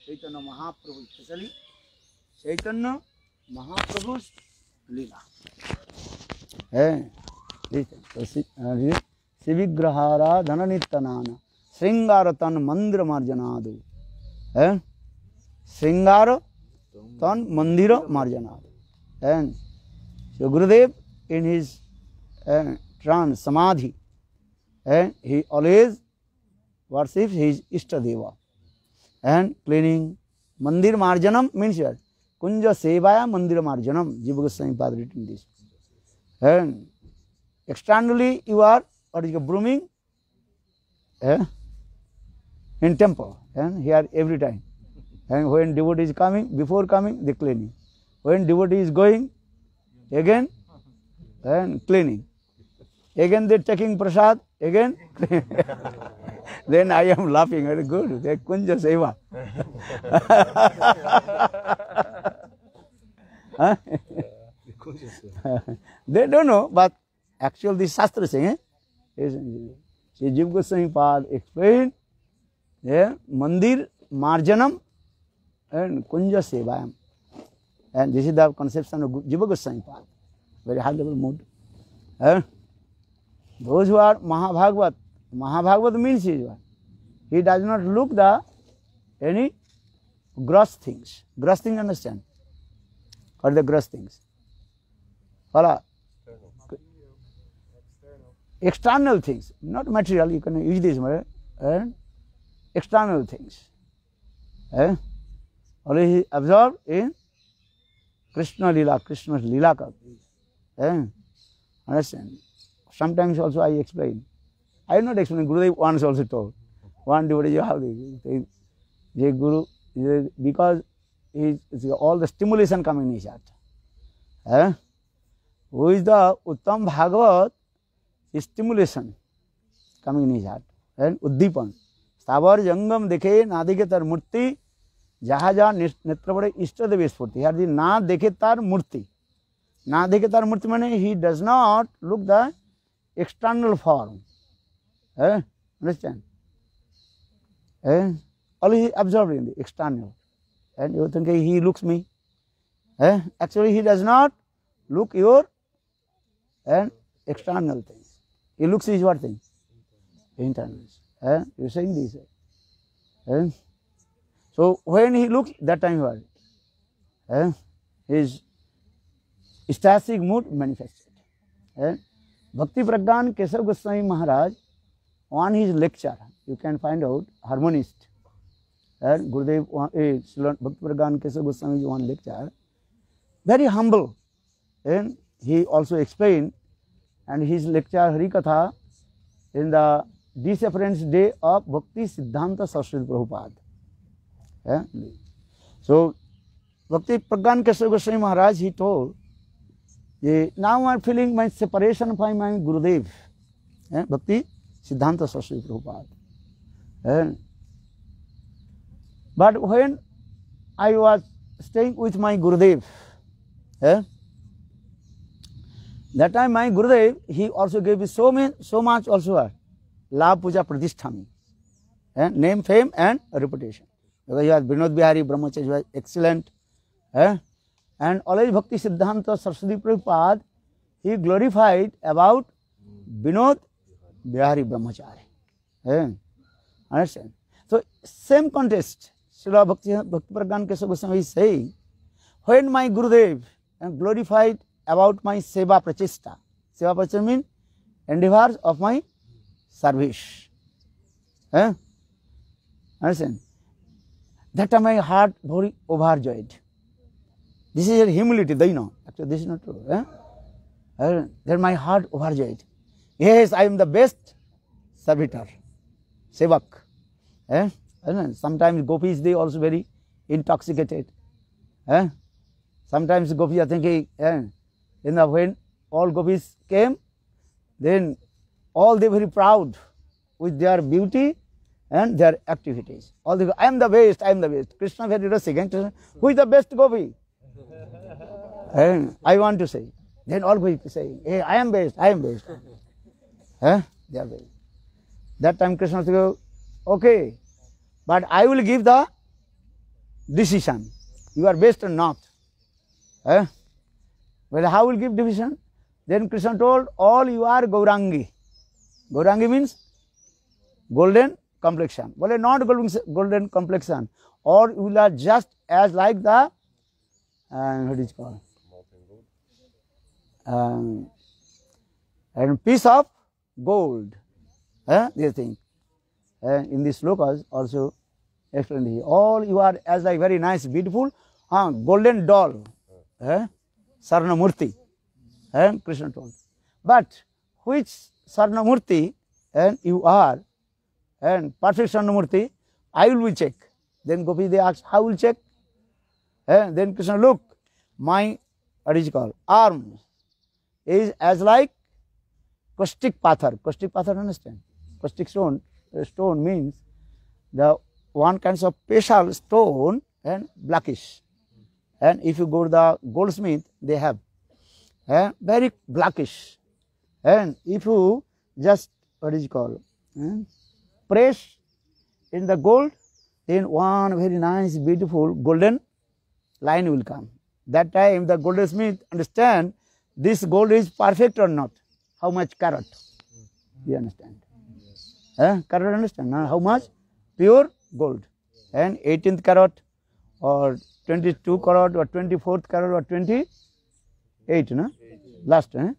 Chaitanya Mahaprabhu, especially Chaitanya Mahaprabhu's Leela. Sivigrahara Dhananittanana Sringaratan Mandira Marjanadu. Sringaratan Mandira Marjanadu. And so Gurudev in his trance, Samadhi, he always worships his Ishtadeva. And cleaning Mandir Marjanam means here Kunja Sevaya Mandira Marjanam. Jiva Goswami Pada written this. And externally you are what is brooming in temple, and here every time. And when devotee is coming, before coming, they cleaning. When devotee is going, again and cleaning. Again they taking prasad, again then I am laughing. Very good. They Kunja Seva. They don't know, but actually the Shastra saying, Sri Jiva Goswami Pad explained, Mandir Marjanam and Kunja Sevayam. And this is the conception of Jiva Goswami Pad. Very high level mood. Those who are Mahabhagavat means he does not look the any gross things. Gross things, understand? What are the gross things? Follow? External things, not material, you can use this word. External things. Only he absorbed in Krishna Lila, Krishna's Lila Karti. Understand? Sometimes also I explain. I will not explain. Gurudev once also told. One devotee, you have the Guru, because all the stimulation coming in his heart. Who is the Uttam Bhagavat? Stimulation coming in his heart. And Uddipan. Stavar Jangam Dekhe Nadike Tar Murti Jahaja Netrapade Ishtadevi Spurti. Here the Na Dekhe Tar Murti. Na Dekhe Tar Murti means he does not look the external form. Understand? Only he absorbed in the external. And you think he looks me. Actually he does not look your external things. He looks his what thing? Internals. You are saying this. So when he looks, that time what? His ecstatic mood manifested. Bhakti Pragyan Keshav Goswami Maharaj, on his lecture, you can find out, harmonist. Gurudev, Bhakti Pragyan Keshav Goswami one lecture, very humble. And he also explained, and his lecture Harikatha in the Disappearance Day of Bhakti Siddhanta Saraswati Prabhupada. So, Bhakti Pragyan Keshav Goswami Maharaj, he told, now I am feeling my separation from my Gurudev, Bhakti Siddhanta Saraswati Prabhupada. But when I was staying with my Gurudev, that time my Gurudev, he also gave me so much also Labh Puja Pradhisthami, name, fame and reputation. Because he was Vinod Bihari Brahmacharya, he was excellent. And always Bhakti Siddhanta Saraswati Prabhupada, he glorified about Vinod Bihari Brahmacharya. Understand? So, same context, Srila Bhakti Pragyan Keshav Goswami is saying, when my Gurudev glorified about my Seva Prachista. Seva Prachista means endeavors of my service. Understand? That time my heart very overjoyed. This is a humility, they know. Actually, this is not true. Then my heart overjoyed. Yes, I am the best servitor, Sevak. Sometimes gopis, they also very intoxicated. Sometimes gopis are thinking, when all gopis came, then all they very proud with their beauty and their activities. All they go, I am the best, I am the best. Krishna very rasic. Who is the best gopi? I want to say. Then all gopis say, hey, I am best, I am best. They are best. That time Krishna said, okay, but I will give the decision. You are best or not. Eh? Well, how will give decision? Then Krishna told, all you are Gaurangi. Gaurangi means golden complexion. Well, not golden complexion. Or you are just as like the, what is it called? And piece of gold. These things. In this slokas also explained here. All you are as like very nice, beautiful, golden doll. Sarnamurti. Krishna told. But which Sarnamurti you are, and perfect Sarnamurti, I will check. Then Gopi they asked, how will check? Then Krishna, look, my, what is it called, arm is as like caustic pathar. Caustic pathar, understand? Caustic stone means the one kind of special stone and blackish. And if you go to the goldsmith, they have very blackish. And if you just, what is it called, press in the gold, then one very nice, beautiful golden line will come. That time the goldsmith understand this gold is perfect or not. How much carat? You understand? Carat understand? How much? Pure gold. And 18th carat or 22 carat or 24th carat or 28, no? Last, the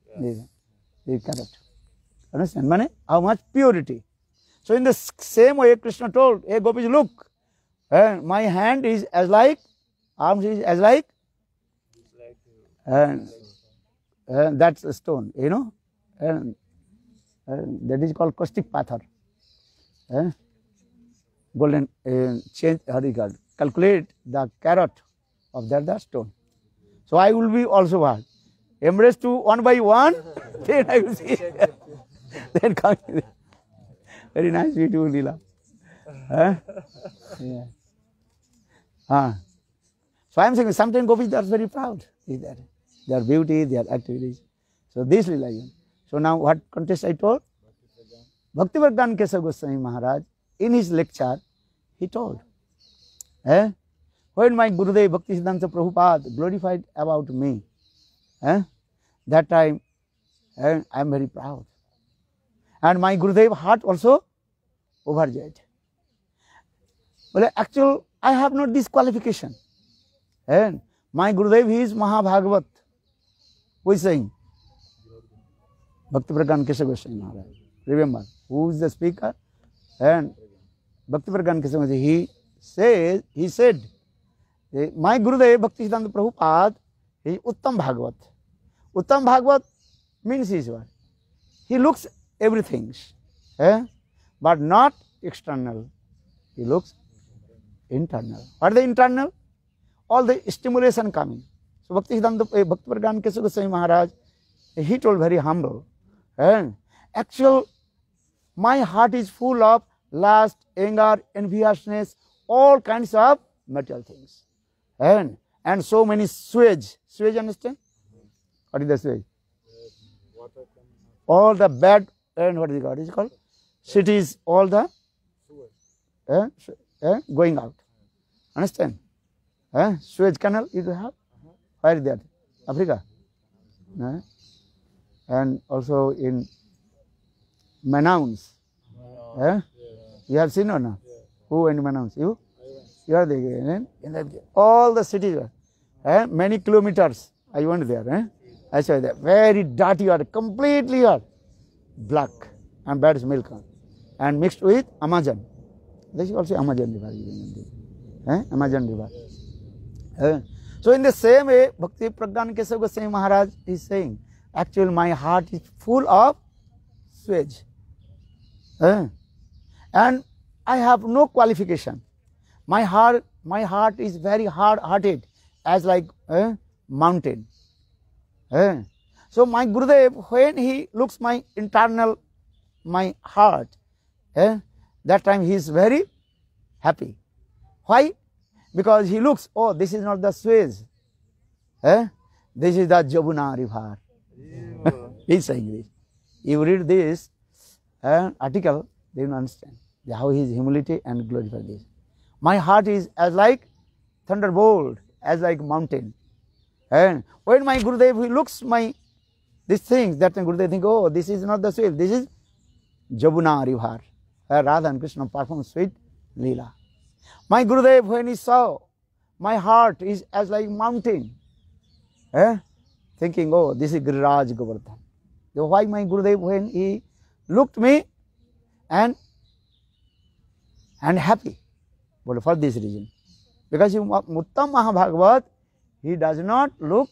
carat. Understand? Money? How much purity? So in the same way, Krishna told, hey Gopis, look, my hand is as like, arms is as like, that's a stone, you know, that is called caustic pathar. Golden, change, how do you call it? Calculate the carat of that stone. So I will be also what? Embrace to one by one, then I will see. Then come. Very nice, beautiful Leela. Yeah. So I am saying sometimes gopis they are very proud. Their beauty, their activities. So this Leela. So now what contest I told? Bhaktivedanta Kesava Goswami Maharaj, in his lecture, he told, when my Gurudev Bhaktisiddhanta Prabhupada glorified about me, that time I am very proud. And my Gurudev heart also overjoyed. Well, actually, I have not this qualification. And my Gurudev, he is Mahabhagavat. Who is saying? Bhaktivedanta Kesava Goswami Maharaj. Remember, who is the speaker? And Bhaktivedanta Kesava Goswami, he said, my Gurudev Bhaktisiddhanta Prabhupada is Uttam Bhagavat. Uttam Bhagavat means he is what? He looks everything, but not external. He looks internal. What is the internal? All the stimulation coming. So Bhaktisiddhanta Kesava Goswami Maharaj, he told very humble, actual, my heart is full of lust, anger, enviousness, all kinds of material things. And so many sewage. Sewage, understand? What is the sewage? All the bad, and what is it called? Cities, all the going out. Understand? Suez Canal you have? Where is that? Africa? And also in Manaus. You have seen or not? Who in Manaus? You? You are there. In that, all the cities, many kilometers. I went there. I saw that. Very dirty water, completely black and bad smell. And mixed with Amazon. This is also Amazon river. Amazon river. So in the same way, Bhaktivedanta Kesava Goswami Maharaj is saying, actually my heart is full of sewage. And I have no qualification. My heart is very hard-hearted, as like mountain. So my Gurudev, when he looks my internal, my heart, that time he is very happy. Why? Because he looks, oh, this is not the Suez. This is the Jamuna river. He is saying this. You read this article, then you understand how his humility and glorify this. My heart is as like thunderbolt, as like mountain. And when my Gurudev, he looks my these things, that time Gurudev think, oh, this is not the sweet, this is Jabuna river, where Radha and Krishna perform sweet Leela. My Gurudev, when he saw, my heart is as like mountain, thinking, oh, this is Giriraj Govardhan. So why my Gurudev, when he looked me and happy? But for this reason, because Uttam Mahabhagavat, he does not look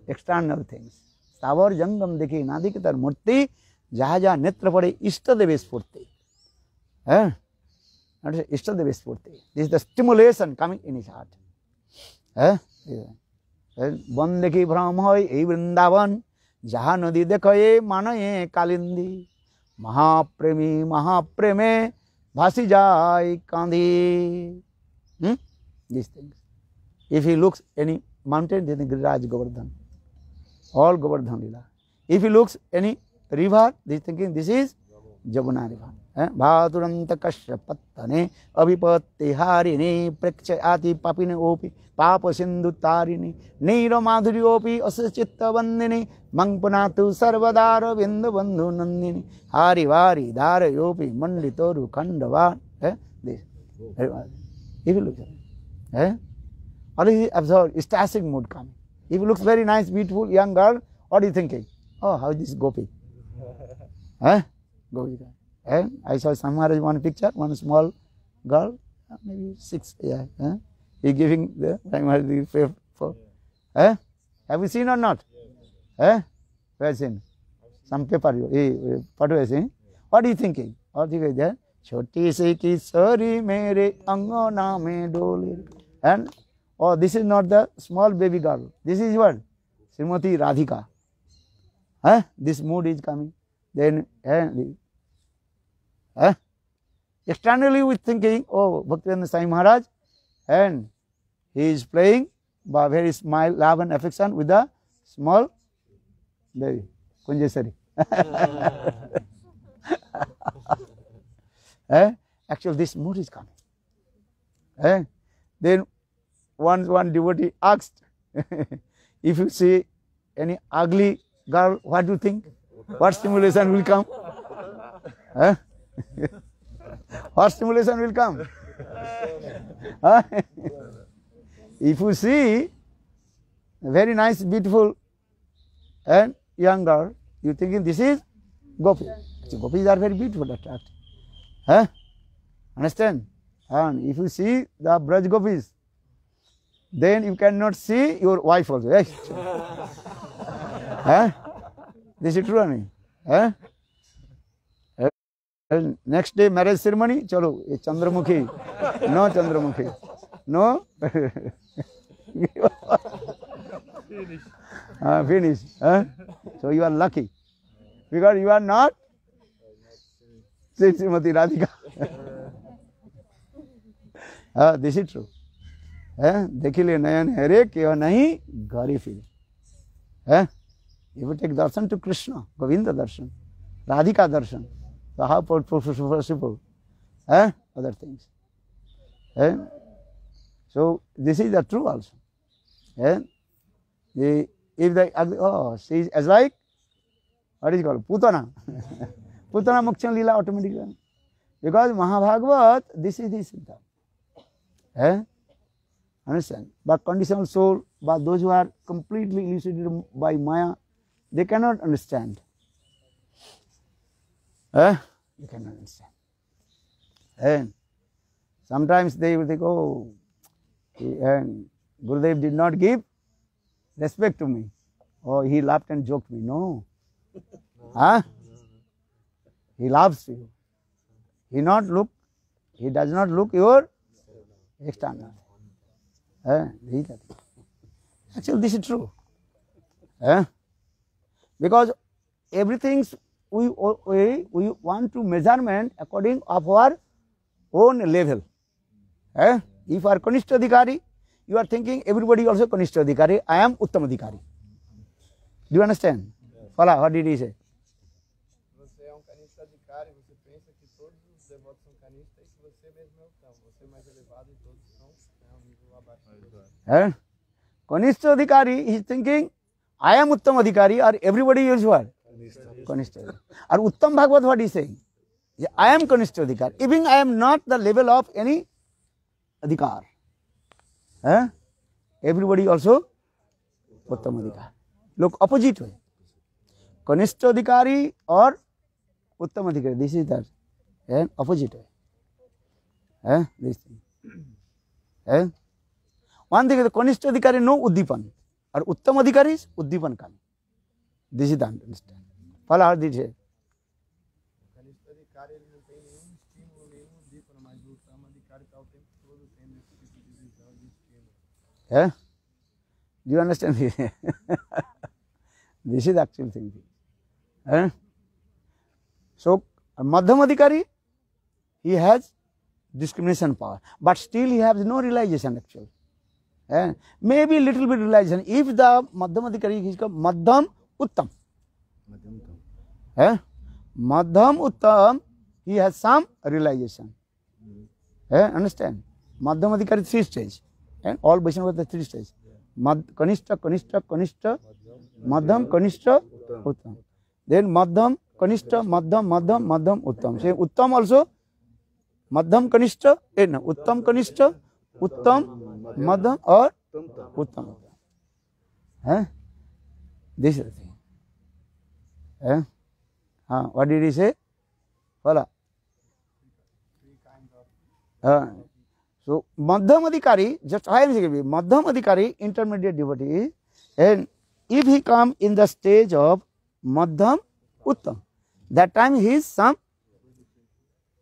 external things. Stavar jangam dekhi nadikitar murti jahaja netra pade ishtadeve spurti. Ishtadeve spurti. This is the stimulation coming in his heart. Ban dekhi bhram hoy ei Vrindavan jaha nadi dekhaye manaye kalindi mahapremi mahapreme bhasi jai kandi. These things. If he looks any mountain, then Giriraj Govardhan. All Govardhan Lila. If he looks any river, he is thinking this is Jabuna river. Bhaturanta Kashyapatane Abhipatti Harini Prekshayati Papine Opi Papa Sindhu Tarini Nira Madhuri Opi Asachitta Vandini Mangpanatu Sarvadara Vindabandhu Nandini Hari Vari Dara Yopi Manditoru Kandava. This. If you look at it. Or is he absorbed, ecstatic mood coming. If he looks very nice, beautiful, young girl, what are you thinking? Oh, how is this Gopi? Gopi. I saw somewhere one picture, one small girl, maybe 6, he giving the primary for. Have you seen or not? Where have seen? Some paper, photo has seen. What are you thinking? What are you thinking? Choti se kisari mere angona me dole. And oh, this is not the small baby girl. This is what? Srimati Radhika. This mood is coming. Then, externally we thinking, oh, Bhaktivinoda Swami Maharaj, and he is playing by very smile, love and affection with the small baby, Kunjesari. Actually, this mood is coming. Then once one devotee asked, if you see any ugly girl, what do you think? What stimulation will come? What stimulation will come? If you see a very nice, beautiful and young girl, you thinking this is Gopi. So Gopis are very beautiful, attractive. Understand? And if you see the Braj Gopis, then you cannot see your wife also. Right? This is true, I mean. And next day marriage ceremony, chalo, Chandramukhi, no Chandramukhi, no. Finish. So you are lucky because you are not Srimati Radhika. This is true. देखिले नयन हरे केव नहीं घरे फिरे. If you take darshan to Krishna, Govinda darshan, Radhika darshan, so how possible? Other things. So this is the true also. If the she is as like, what is it called? Putana. Putana Mokshan Leela automatically. Because Mahabhagavat, this is the Siddha. Understand? But conditional soul, but those who are completely elucidated by Maya, they cannot understand. They cannot understand. And sometimes they will think, oh, Gurudev did not give respect to me. Oh, he laughed and joked me. No. He loves you. He does not look your external. Actually, this is true. Because everything we want to measurement according of our own level. If you are Kanishta Adhikari, you are thinking everybody also Kanishta Adhikari, I am Uttam Adhikari. Do you understand? Fala, what did he say? Você é Kanishta Adhikari, você pensa que todos os devotos são Kanishta e que você mesmo é Uttam. Você é mais elevado e todos são Kanishta Adhikari, he is thinking, I am Uttam Adhikari, or everybody is what? Kanishta Adhikari. Or Uttam Bhagavad, what he is saying? I am Kanishta Adhikari. Even I am not the level of any Adhikar. Everybody also Uttam Adhikari. Look, opposite way. Kanishta Adhikari or Uttam Adhikari. This is the opposite way. This thing. One thing is the Kanishta Adhikari no Uddipan, or Uttam Adhikari is Uddipan coming. This is the understand. Follow how this is. Kanishta Adhikari ele não tem nenhum estímulo, nenhum dípano, mas o Uttama Adhikari está o tempo todo tendo esse tipo de visão de estímulo. Do you understand this? This is the actual thing. So, Madhyam Adhikari, he has discrimination power, but still he has no realization actually. Maybe little bit realization. If the Madhyam Adhikari is called Madhyam Uttam. Madhyam Uttam, he has some realization. Understand? Madhyam Adhikari 3 stages. And all Vaishnavas the 3 stages. Kanishta, Kanishta, Kanishta, Madhyam, Kanishta, Uttam. Then Madhyam, Kanishta, Madhyam, Madhyam, Madhyam, Uttam. Say Uttam also. Madhyam Kanishta, no, Uttam Kanishta, Uttam, Madhyam or Uttam. This is the thing. What did he say? Follow. So, Madhyam Adhikari, just I am saying, Madhyam Adhikari, intermediate devotee, and if he come in the stage of Madhyam Uttam, that time he is some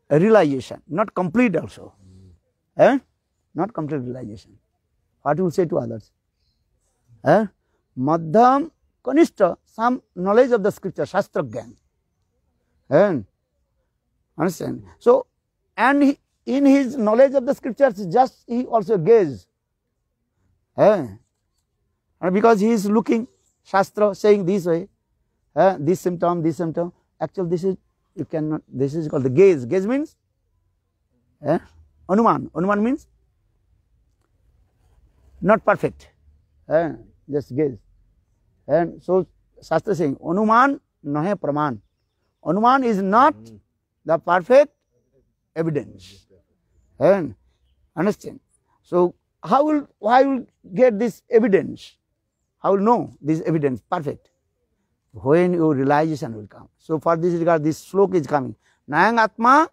realization, not complete also. Not complete realization. What you will say to others? Madhyam Kanishta, some knowledge of the scripture, Shastra Gyan. Understand? So, and he, in his knowledge of the scriptures, just he also gaze. And because he is looking Shastra saying this way, this symptom, actually this is, you cannot, this is called the gaze. Gaze means Anuman. Anuman means not perfect. Just gaze. And so Shastra saying Anuman nahe praman. Anuman is not the perfect evidence. Understand? So how will get this evidence? How will know this evidence perfect? When your realization will come. So for this regard, this sloka is coming. Nayang Atma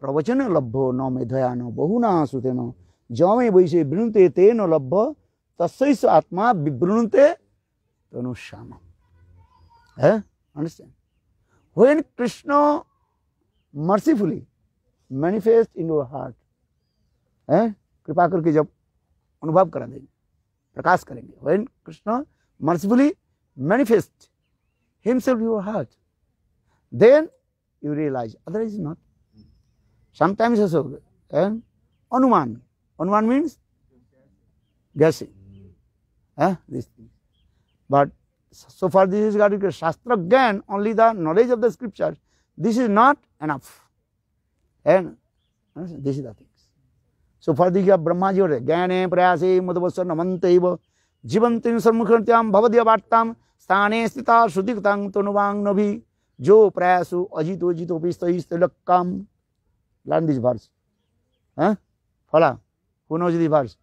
pravachana labho no medhayano bahuna suteno jame vaise brunte teno labho tasais atma vibrunte tanushama. Understand? When Krishna mercifully manifest in your heart, कृपा करके जब अनुभव करा देंगे, प्रकाश करेंगे. When Krishna mercifully manifest himself in your heart, then you realize, otherwise not. Sometimes also, Anuman. Anuman means guessing. This thing. But so far this is regarding Shastra Gyan, only the knowledge of the scriptures. This is not enough. And this is the things. So for the Brahma ji, Gyane Prayase Madhavasa Namantaiva Jivantin Sarmukhantyam Bhavadya Bhattam Stane Stita Shuddhikatang Tonuvang Navi Jo Prayasu Ajito Jito Pistais Telakam. Learn this verse. Follow. Who knows this verse?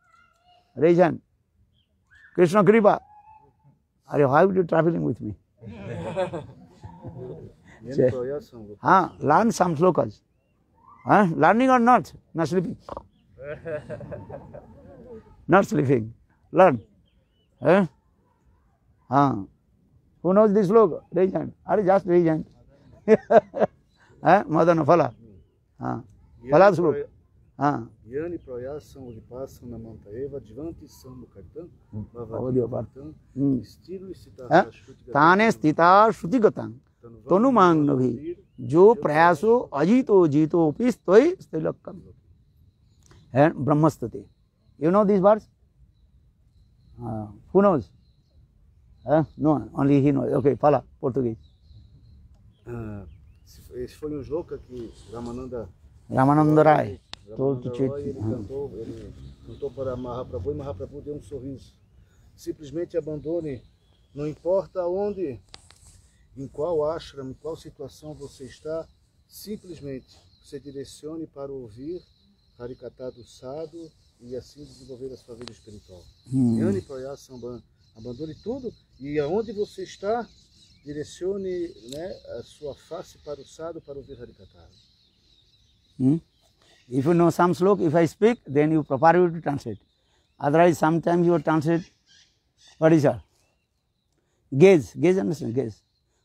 Raise hand. Krishna Kripa. Are you happy to traveling with me? Learn some slokas. Learning or not? Not sleeping. Not sleeping. Learn. Who knows this sloka? Raise hand. Are just raise hand. Madana, follow. Follow the sloka. Yani Prayasam Vipasam Namantaiva Jivanti Samukhartam Bhavadya Bhartam Stilu Stita Tane Stita Shrutigatan Tonumang Navi Jo Prayaso Ajito Jito Pistoi Stilakam. And Brahmastati. You know these words? Who knows? No, only he knows. Okay, fala, Portuguese. Esse foi sloka que Ramananda Rai. told to cheat. Ele cantou para Mahaprabhu e Mahaprabhu deu um sorriso. Simplesmente abandone, não importa onde, em qual ashram, em qual situação você está, simplesmente você direcione para ouvir Harikatha do Sadhu e assim desenvolver a sua vida espiritual. Jnani Prayasam, abandone tudo e aonde você está, direcione, né, a sua face para o Sadhu para ouvir Harikatha. If you know some slok, if I speak, then you properly to translate. Otherwise, sometimes you translate, what is that? Gaze, understand, gaze.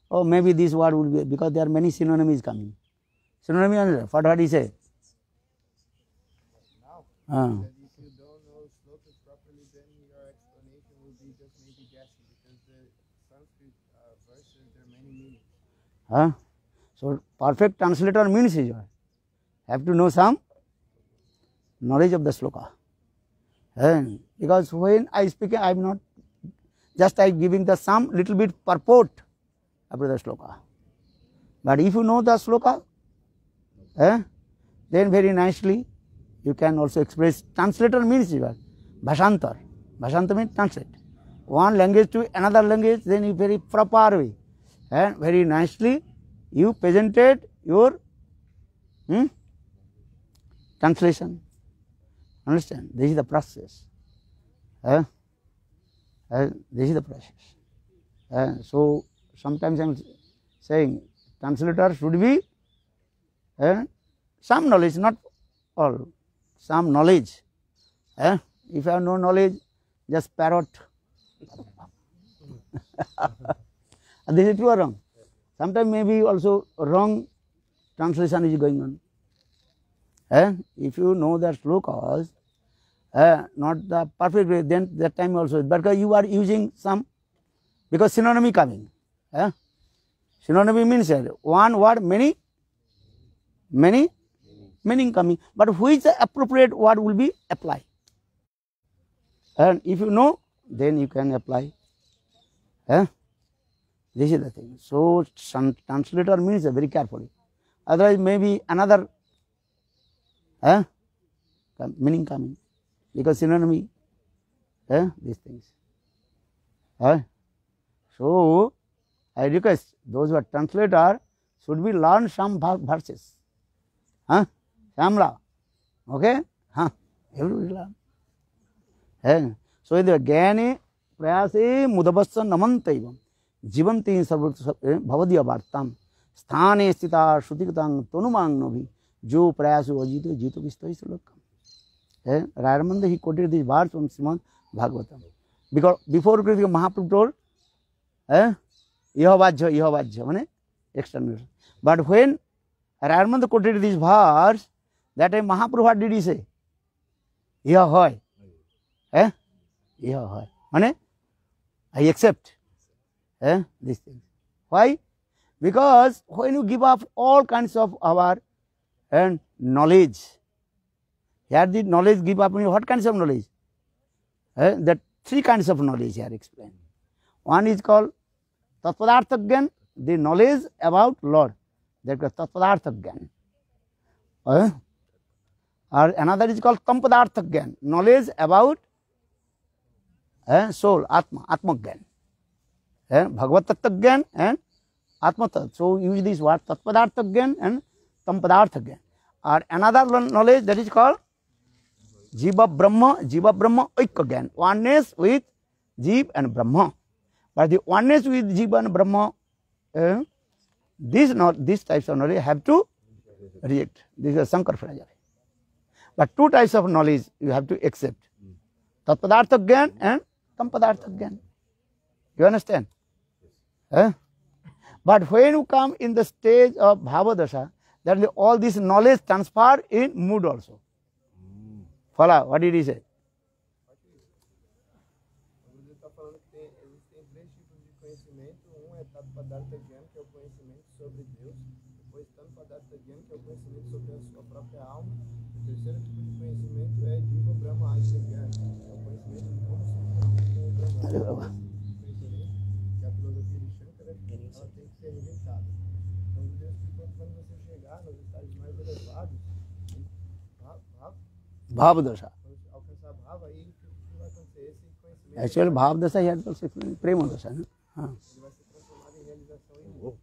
Oh, maybe this word will be, because there are many synonyms coming. Synonym, understand, what he say? Now, that if you don't know slokas properly, then your explanation will be just maybe guessing, because the Sanskrit verses, there are many meanings. So, perfect translator means is what? Have to know some knowledge of the sloka. Because when I speak, I am not just I giving the some little bit purport about the sloka. But if you know the sloka, then very nicely you can also express. Translator means what? Bhashantar. Bhashantar means translate. One language to another language, then you very proper way. And very nicely you presented your translation. Understand? This is the process. This is the process. So, sometimes I am saying translator should be some knowledge, not all, some knowledge. If you have no knowledge, just parrot. This is true or wrong? Sometimes maybe also wrong translation is going on. If you know the slokas, not the perfect way, then that time also, because you are using some, because synonym coming. Synonym means one word, many meaning coming, but which the appropriate word will be applied. And if you know, then you can apply. This is the thing. So, some translator means very carefully. Otherwise, maybe another meaning coming, because synonym, these things. So, I request those who are translator should be learn some verses. Shamla, okay? Everybody learn. So, the Gyane Prayase Mudabassa Namantaivam Jivanti Bhavadiya Vartam Sthane Stita Shutikatang Tonumang Novi Jo Prayasu Ajito Jito Vistoi Sulakam. Ramananda, he quoted this verse from Srimad Bhagavatam. Because before Krishna Mahaprabhu told, Ihavajja, means external. But when Ramananda quoted this verse, that time Mahaprabhu, what did he say? Ihahoy. Ihahoy. Means I accept these things. Why? Because when you give up all kinds of our knowledge, here the knowledge give up, what kinds of knowledge? That three kinds of knowledge here explained. One is called Tatpadartha Gyan, the knowledge about Lord, that is Tatpadartha Gyan. Or another is called Tampadartha Gyan, knowledge about soul, Atma Gyan. Bhagavad Tattva Gyan and Atma Tattva. So, use this word Tatpadartha Gyan and Tampadartha Gyan. Or another knowledge that is called Jiva Brahma Oikya Gyan, oneness with Jiva and Brahma. But the oneness with Jiva and Brahma, these types of knowledge have to reject. This is Sankara Prajapati. But two types of knowledge you have to accept: Tatpadartha Gyan and Tampadartha Gyan. You understand? But when you come in the stage of Bhavadasha, that all this knowledge transfer in mood also. Follow, what did he say? O Guruji está falando que existem três tipos de conhecimento. Um é Tattvadartha Gyan, que é o conhecimento sobre Deus. Depois Tampadartha Gyan, que é o conhecimento sobre a sua própria alma. O terceiro tipo de conhecimento é Jiva Brahma Oikya Gyan, que é o conhecimento de como se conecta com o Brahma. Conhecimento que a filosofia de Shankara, ela tem que ser rejeitada. Então, Deus explicou que quando você chegar nos estágios mais elevados, Bhava Dasha. Alcançar Bhava, aí o que vai acontecer? Esse conhecimento Actually, Bhava Dasha he had also explained Prema Dasha. No? ele vai ser transformado em realização em amor.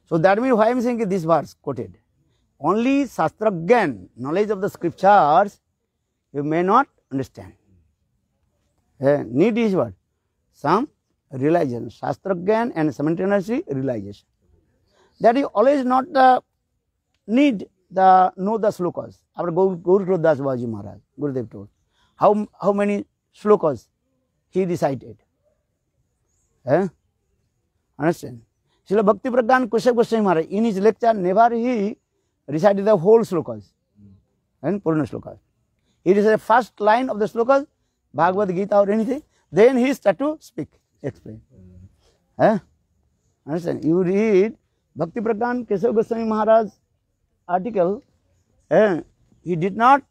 So that means why I am saying this verse quoted. Only Shastragyan, knowledge of the scriptures, you may not understand. Need is what? Some realization. Shastragyan and simultaneously realization. That is always not the need the know the slokas. Our Guru Das Babaji Maharaj, Gurudev told. How many slokas he recited? Understand? Srila Bhakti Pragyan Kushav Goswami Maharaj, in his lecture, never he recited the whole slokas and Purna slokas. He recited first line of the slokas, Bhagavad Gita or anything, then he started to speak, explain. Understand? You read Bhakti Pragyan Keshav Goswami Maharaj article, he did not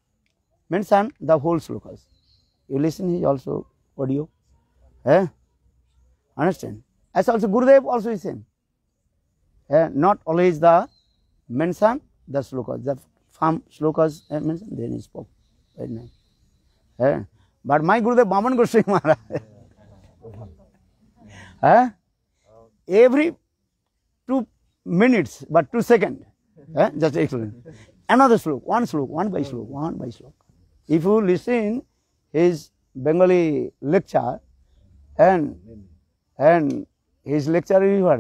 mention the whole slokas. You listen his also audio. Understand? As also Gurudev also is same. Not always the mention the slokas. The farm slokas mentioned, then he spoke. Very nice. But my Gurudev Vaman Goswami Maharaj, every 2 minutes, but 2 seconds, just explain. Another slok, one by slok. If you listen his Bengali lecture, and his lecture is what?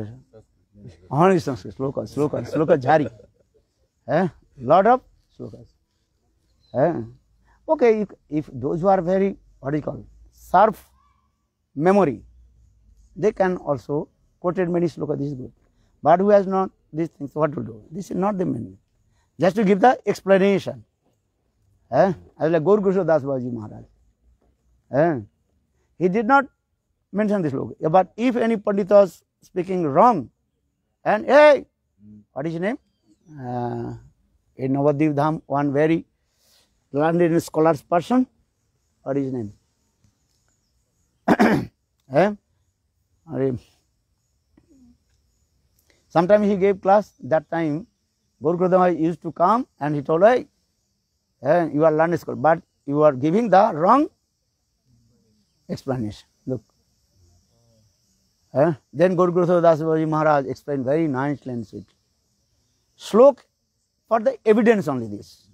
Only Sanskrit, slokas jari. Lot of slokas. Okay, if those who are very, what do you call, sharp memory, they can also quoted many slokas, this is good. But who has not these things, what to do? This is not the meaning. Just to give the explanation. As like Gaur Krishna Das Babaji Maharaj. He did not mention this sloka. But if any Pandit was speaking wrong, and hey, what is his name? In Navadvip Dham, one very learned scholars person, what is his name? Sometimes he gave class, that time Gaur Krishna used to come and he told, hey, you are learned scholar, but you are giving the wrong explanation. Look. Then Gaur Krishna Das Babaji Maharaj explained very nicely and sweet. Slok for the evidence only this.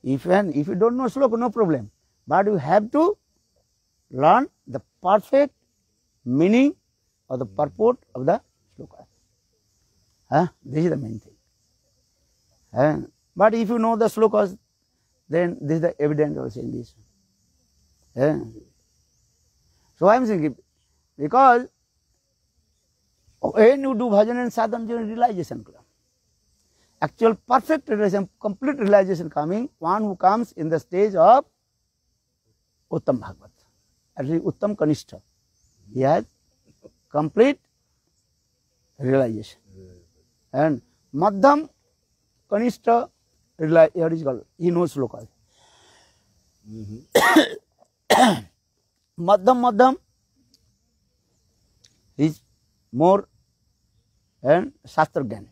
If you don't know slok, no problem. But you have to learn the perfect meaning or the purport of the sloka. This is the main thing. But if you know the slokas, then this is the evidence also in this. So I am thinking, because when you do bhajan and sadhana, realization comes. Actual perfect realization, complete realization coming, one who comes in the stage of Uttam Bhagavat, actually Uttam Kanishta. He has complete realization. And Madhyam Kanishta, he knows slokas. Madhyam is more and Shastra Gyan.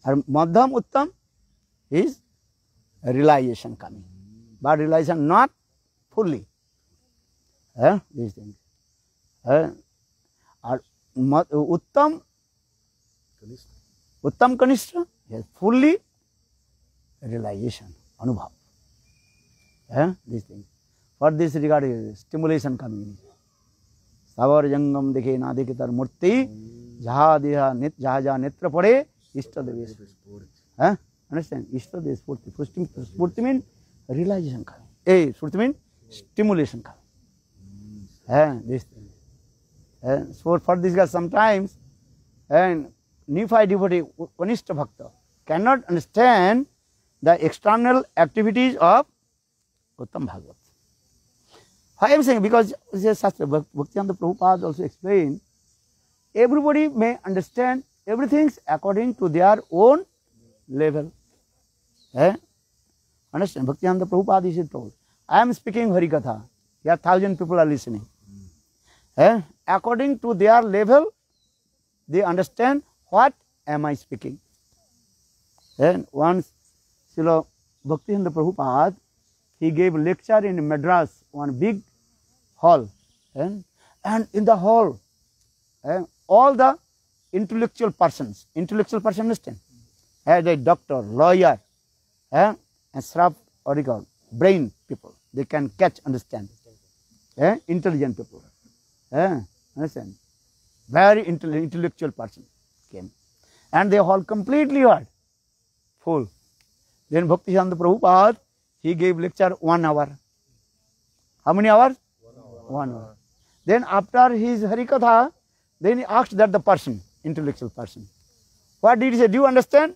And Madhyam Uttam is realization coming. But realization not fully. These things. Uttam Kanishta, yes, fully realization, anubhav. These things. For this regard is stimulation coming. Savar jangam dekhe na dekhe tar murti, jaha netra pade, ishta deves. Understand? Ishta deves spurti. Spurti means realization coming. Spurti means stimulation coming. This thing. So for this guy sometimes, and Nephi devotee, Kanishta Bhakta, cannot understand the external activities of Uttam Bhagavat. Why I am saying? Because Shastra, Bhaktivedanta Prabhupada also explained, everybody may understand everything according to their own level. Understand? Bhaktivedanta Prabhupada is told, I am speaking Harikatha, here 1,000 people are listening. According to their level, they understand what am I speaking. And once Srila Bhaktivinoda Prabhupada, he gave lecture in Madras, one big hall, and in the hall, all the intellectual persons, understand, as a doctor, lawyer, and sharp, what do you call, brain people, they can catch, understand, intelligent people, understand, very intellectual person came, and they all completely what? Full. Then Bhaktivinoda Prabhupada, he gave lecture 1 hour. How many hours? 1 hour. Then after his Harikatha, then he asked that the person, intellectual person, what did he say? Do you understand?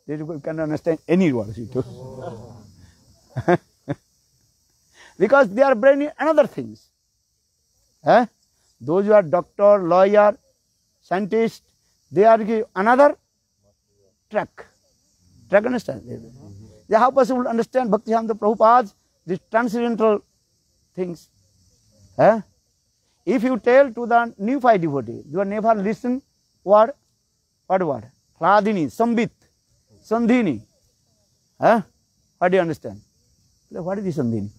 They cannot understand any words. Because they are brainy another things. Those who are doctor, lawyer, scientist, they are another track. Track, understand? They how possible to understand Bhaktivinoda Prabhupada's these transcendental things. If you tell to the neophyte devotee, you will never listen word, what word? Radhini, Sambit, Sandhini. What do you understand? What is the Sandhini?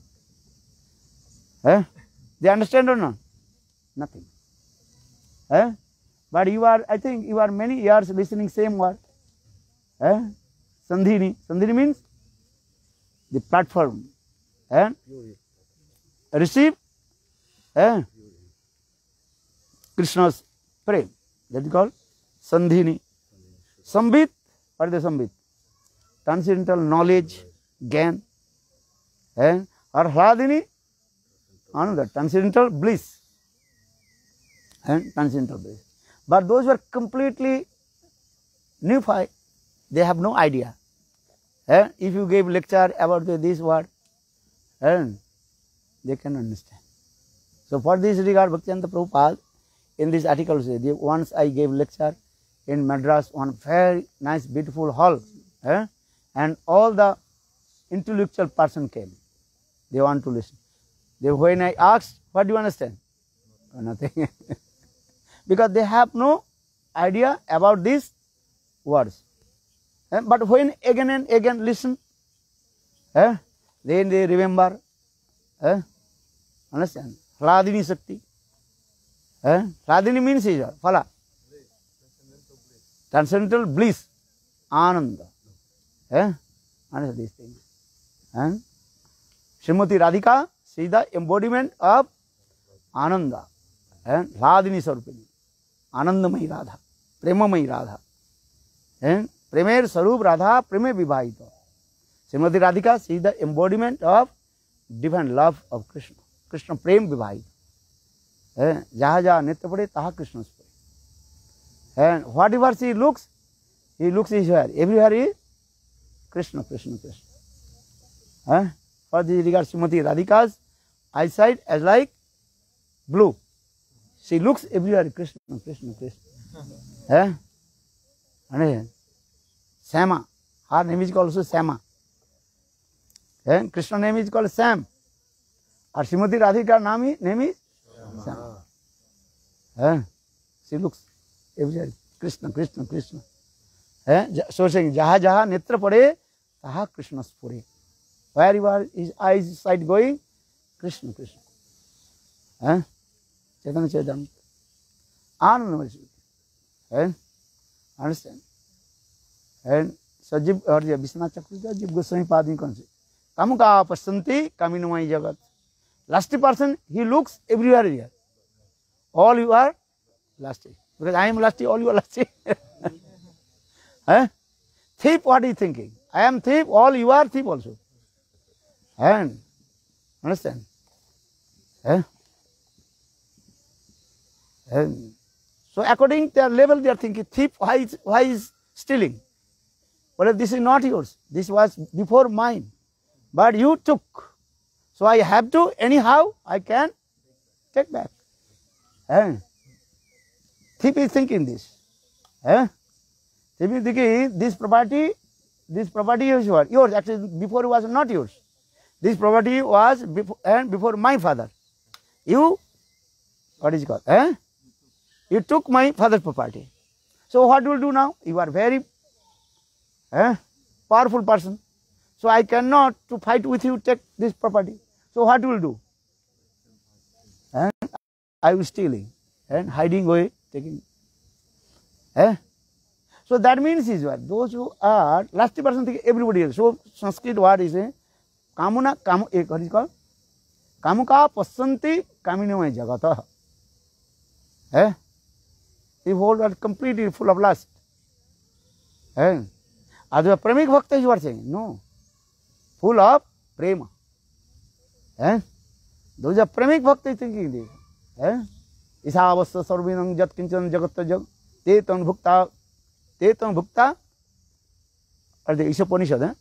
They understand or not? Nothing. But you are, I think you are many years listening same word. Sandhini. Sandhini means the platform. Receive Krishna's prem. That is called Sandhini. Sambit, what is the Sambit? Transcendental knowledge, Gyan. Or Hladini, another transcendental bliss. Transcendental bliss. But those who are completely neophyte, they have no idea. If you gave lecture about this word, they can understand. So for this regard, Bhaktivinoda Prabhupada, in this article says, once I gave lecture in Madras, one very nice, beautiful hall, and all the intellectual person came. They want to listen. When I asked, what do you understand? Nothing. Because they have no idea about these words. But when again and again listen, then they remember. Understand? Hladini Shakti. Hladini means is Phala. Transcendental bliss. Ananda. Understand these things. Srimati Radhika, she is the embodiment of Ananda. Hladini Sarupini. Anandamai Radha. Premamai Radha. Premer Sarup Radha, Preme Vibhahita. Srimati Radhika, she is the embodiment of divine love of Krishna. Krishna Prem Vibhahita. Jaha jaha nitya pade, taha Krishna's pade. And whatever she looks, he looks is where? Everywhere is Krishna, Krishna, Krishna. For this regard, Srimati Radhika's eyesight as like blue. She looks everywhere Krishna, Krishna, Krishna. And Sama. Her name is called also Sama. Krishna name is called Sam. Or Srimati Radhika's name is Sam. She looks everywhere Krishna, Krishna, Krishna. So saying, Jaha jaha netra pade, taha Krishna's pure. Wherever his eyes sight going, Krishna, Krishna. Chaitanya Charitamrita. Ananda. Understand? And so Jiv or Vishwanath Chakravarti, Jiv Goswami Padmi concept. Kamuka pasanti kaminumai jagat. Lusty person, he looks everywhere here. All you are lusty. Because I am lusty, all you are lusty. Thief, what is he thinking? I am thief, all you are thief also. And understand? And so according to their level, they are thinking, thief, why is stealing? Well, this is not yours. This was before mine. But you took. So I have to, anyhow, I can take back. Thief is thinking this. Thief is thinking, this property is yours. Actually, before it was not yours. This property was before my father. You, what is it called? You took my father's property. So what will do now? You are very powerful person. So I cannot to fight with you, take this property. So what will do? And I will stealing and hiding away, taking. So that means is what? Those who are, last person think everybody else. So Sanskrit word is a kamuna, what is called? Kamuka pasanti kaminamaya jagata. The whole world completely full of lust. As a premic bhakta you are saying, no. Full of prema. Those are premic bhakta thinking this. Isavasya sarvinam jat kinchan jagatta jag te tan bhukta or the Ishopanishad.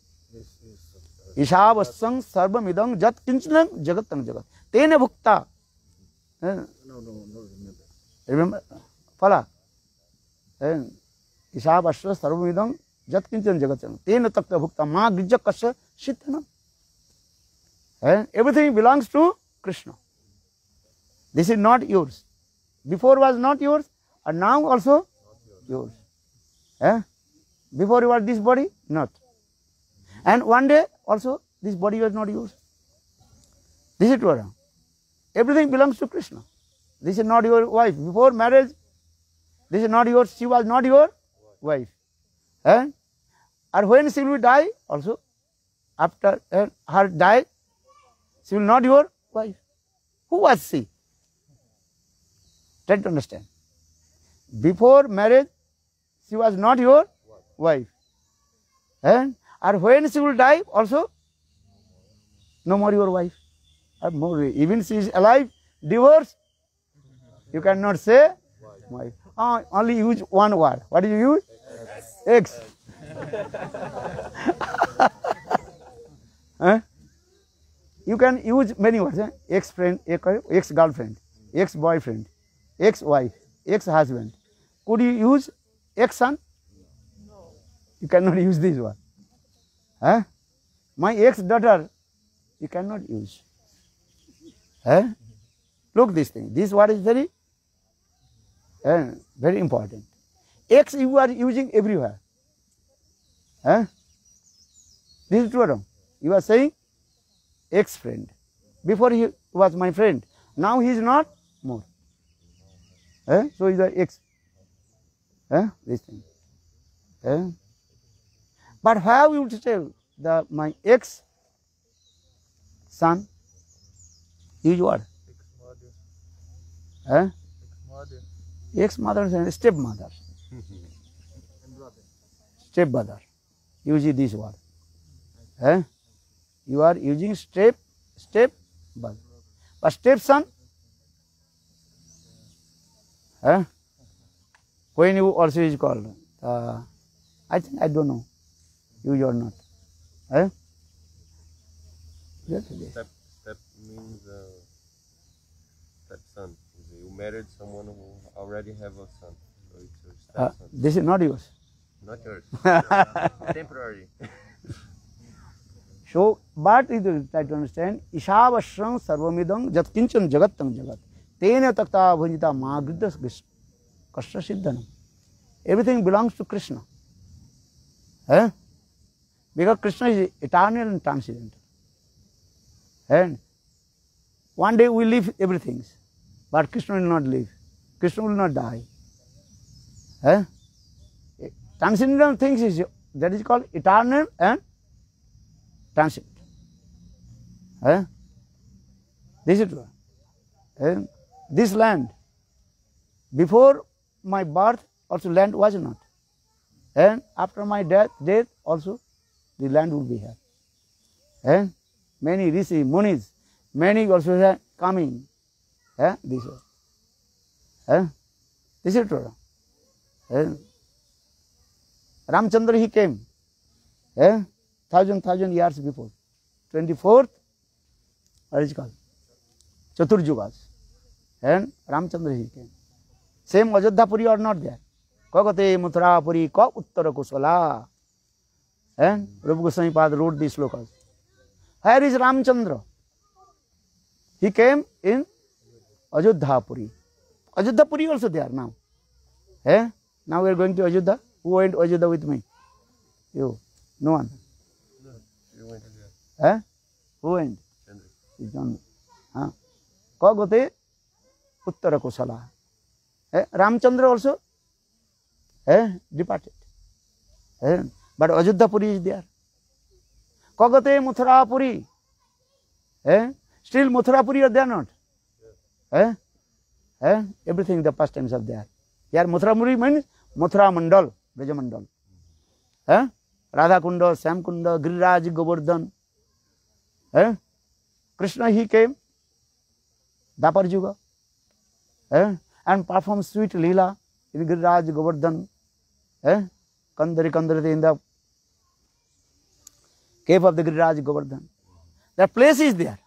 Isavasyam sarvamidam jat kinchan jagattam jagat tena bhukta. No, Remember? Fala. Isavasya sarvamidam jat kinchan jagattam tena takta bhukta ma grijya kasya siddhana. Everything belongs to Krishna. This is not yours. Before was not yours, and now also yours. Before you were this body, not. And one day also this body was not yours. This is true. Everything belongs to Krishna. This is not your wife. Before marriage, this is not yours. She was not your wife. And when she will die, also after her die, she will not your wife. Who was she? Try to understand. Before marriage, she was not your wife. And when she will die, also no more your wife. Or more, even she is alive, divorced, you cannot say wife. Only use one word. What do you use? Ex. You can use many words. Ex-friend, ex-girlfriend, ex-boyfriend, ex-wife, ex-husband. Could you use ex-son? No. You cannot use this one. My ex-daughter, you cannot use. Look this thing. This word is very, very important. Ex you are using everywhere. This is true. You are saying ex-friend. Before he was my friend. Now he is not more. So he is an ex. This thing. But how you would say my ex-son? Use what? Ex-mother and stepmother. Stepmother. Use this word. You are using stepmother. But stepson? When you also is called? I think I don't know. Use or not. Step means stepson. You married someone who already have a son. So it's your stepson. This is not yours. Not yours. Temporary. So, but you try to understand, Ishavasram sarvamidam jat kinchan jagattam jagat. Tena takta bhunjita magridas kasya siddhanam. Everything belongs to Krishna. Because Krishna is eternal and transcendental. And one day we leave everything. But Krishna will not leave. Krishna will not die. Transcendental things is that is called eternal and transcendent. This is true. This land, before my birth, also land was not. And after my death also, the land will be here. Many rishi, munis, many also are coming. This way. This is true. Ramchandra, he came. 1,000 years before. 24th, what is it called? Chaturjugas. And Ramchandra, he came. Same Ajodhapuri are not there. Kakate Mathurapuri ka uttara kusala. And Rupa Goswami Pada wrote these slokas. Here is Ramchandra. He came in Ajodhapuri. Ajodhapuri also there now. Now we are going to Ajodha. Who went to Ajodha with me? You. No one. Who went? Chandra. John. Kagote Uttara Kosala. Ramchandra also departed. But Ajodhapuri is there. Kagote Mathurapuri. Still Mathurapuri are there not? Everything the pastimes are there. Here Mathurapuri means Mathura Mandal, Braja Mandal. Radha Kunda, Sam Kunda, Giriraj, Govardhan. Krishna he came, Dapar Juga, and performed sweet Leela in Giriraj, Govardhan, Kandari in the cave of the Giriraj, Govardhan. That place is there.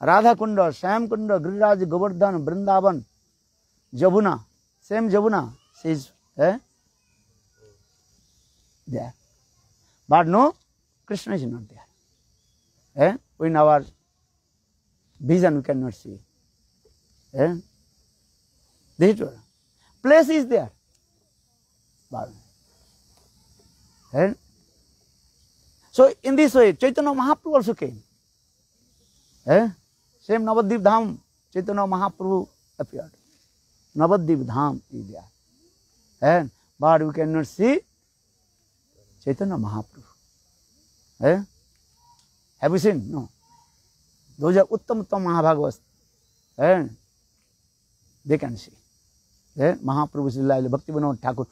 Radha Kunda, Sam Kunda, Giriraj, Govardhan, Vrindavan, Jabuna, same Jabuna, says there. But no, Krishna is not there. In our vision we cannot see. This place is there. But, so in this way, Chaitanya Mahaprabhu also came. Same Navadvip Dham, Chaitanya Mahaprabhu appeared. Navadvip Dham is there. But we cannot see Chaitanya Mahaprabhu. Have you seen? No. Those are Uttam Mahabhagavas. They can see. Mahaprabhu Srila Bhaktivinoda Thakur.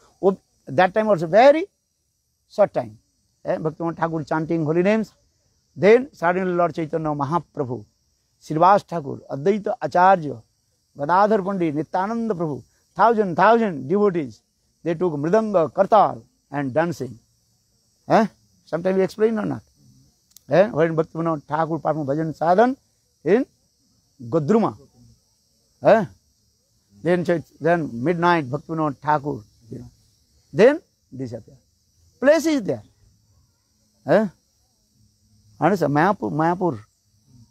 That time also very short time. Bhaktivinoda Thakur chanting holy names. Then suddenly Lord Chaitanya Mahaprabhu, Srivas Thakur, Advaita Acharya, Gadadhar Pandit, Nityananda Prabhu, thousand devotees. They took Mridanga, Kartal and dancing. Sometimes we explain or not. When Bhaktivinoda Thakur performed bhajan sadhan in Godruma. Then midnight Bhaktivinoda Thakur, then disappear. Place is there. Understand? Mayapur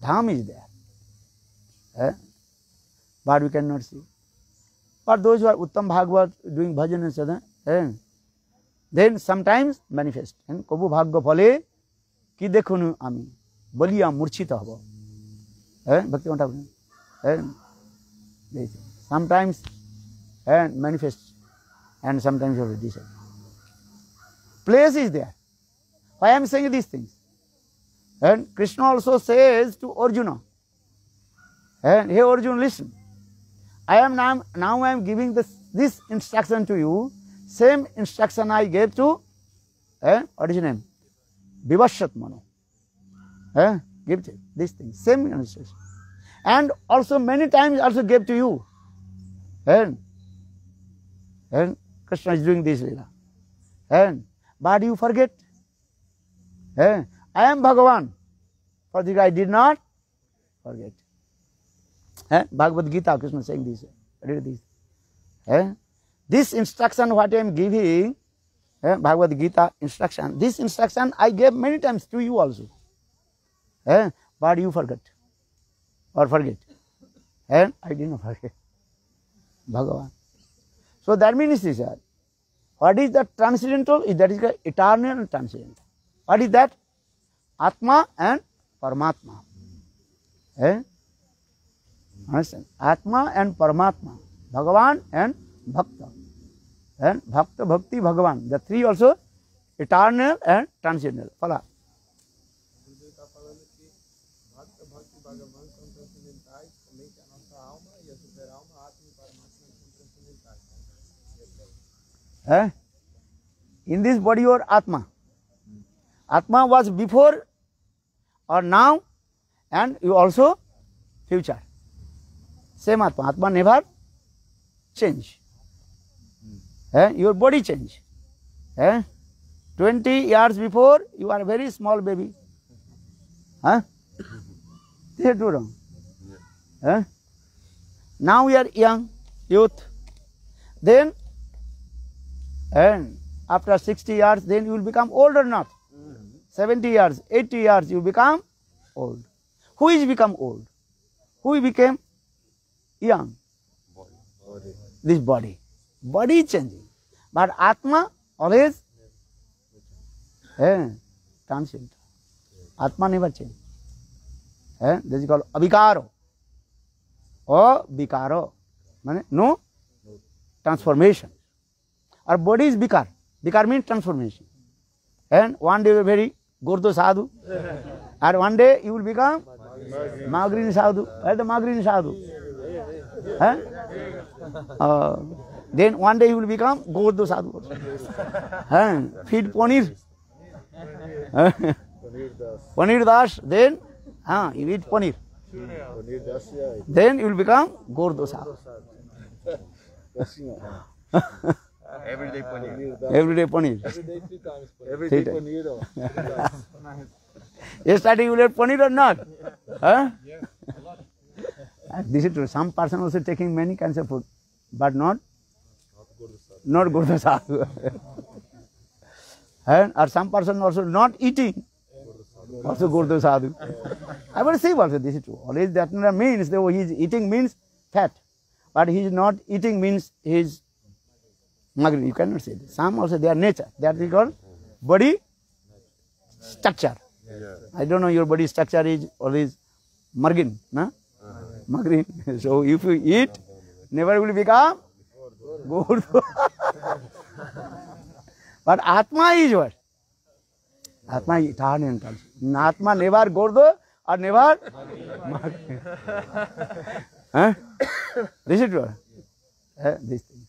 Dham is there. But we cannot see. But those who are Uttam Bhagavat doing bhajan and sadhan, then sometimes manifest. And Kobu Bhagya Phale ki dekhunu ami boliya murchita habo. Bhaktivinoda Thakur. Sometimes manifest and sometimes also disappear. Place is there. Why I am saying these things? And Krishna also says to Arjuna, hey Arjuna, listen. I am now I am giving this instruction to you. Same instruction I gave to what is his name? Vivashat Manu. Give this thing. Same instruction. And also many times also gave to you. And Krishna is doing this Leela. But you forget. I am Bhagavan. For this I did not forget. Bhagavad Gita, Krishna is saying this. Read this. This instruction what I am giving, Bhagavad Gita instruction, this instruction I gave many times to you also. But you forget. Or forget. And I did not forget. Bhagavan. So that means this. What is the transcendental? That is the eternal and transcendental. What is that? Atma and Paramatma. Understand? Atma and Paramatma. Bhagavan and Bhakta. And Bhakta, Bhakti, Bhagavan. The three also eternal and transcendental. Fala. Ele está falando que Bhakta, Bhakti e Bhagavan são transcendentais, também que a nossa alma e a super-alma, Atma e Paramatma são transcendentais. In this body your Atma. Atma was before or now and you also future. Same Atma. Atma never change. Your body change. 20 years before you are a very small baby. They are too wrong. Now you are young, youth. Then and after 60 years then you will become old or not. 70 years, 80 years you become old. Who is become old? Who became young? Body. This body. Body is changing. But Atma always transient. Atma never change. This is called avikaro. Avikaro. No transformation. Our body is vikar. Vikar means transformation. And one day you are very Gordo sadhu. And one day you will become Magrini sadhu. The Magrini sadhu. Then one day you will become Gordo sadhu. Feed paneer. Paneer das. Then you eat paneer. Then you will become Gordo sadhu. Everyday paneer. Everyday paneer. Everyday paneer. Yesterday you ate paneer or not? This is true. Some person also taking many kinds of food, but not Gordo sadhu. Or some person also not eating, also Gordo sadhu. I will say also this is true. Always that means that he is eating means fat, but he is not eating means he is Magrini. You cannot say this. Some also their nature. That is called body structure. Yeah. I don't know your body structure is always margin, no? Margin. So if you eat, never will become Gordo. But Atma is what? Atma is eternal. Atma never Gordo or never Magrin. This is true. This thing.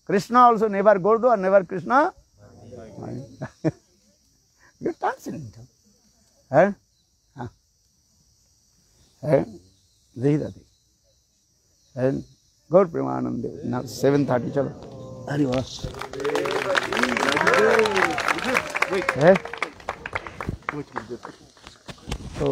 Krishna also never Gordo or never Krishna. You are transcendent. This is the thing. And Gaur Premanande. Now 7:30. Chalo. Hari Wait. So